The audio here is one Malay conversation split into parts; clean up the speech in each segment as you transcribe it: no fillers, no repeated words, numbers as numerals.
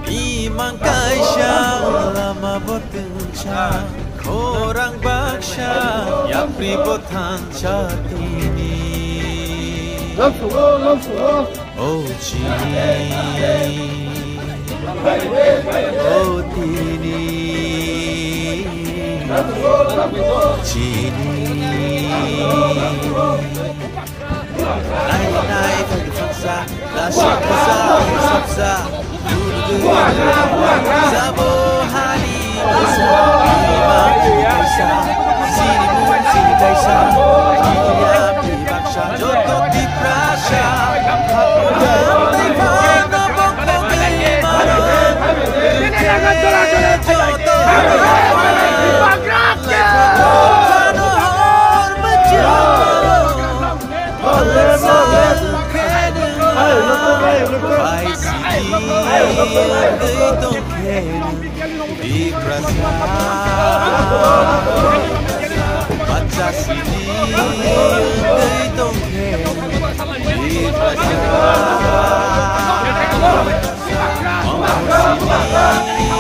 Imang kaisha lama botencha korang baksha ya pribotan chatini oh chini oh tini chini nai fagsa la shikasa sabsa Zabo hari kaisa sini kaisa dia pribaksa joto di prasya di prasya baca sini dari dongeng di prasya ngomong sini di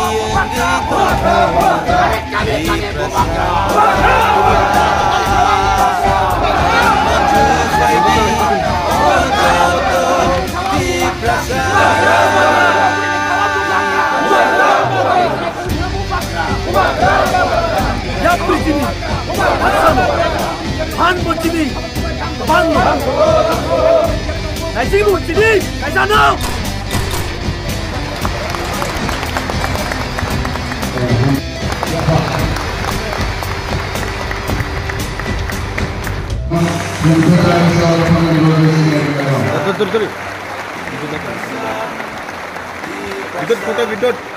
prasya Pan bocini, pan. Nasi bocini, kat sana. Betul. Betul.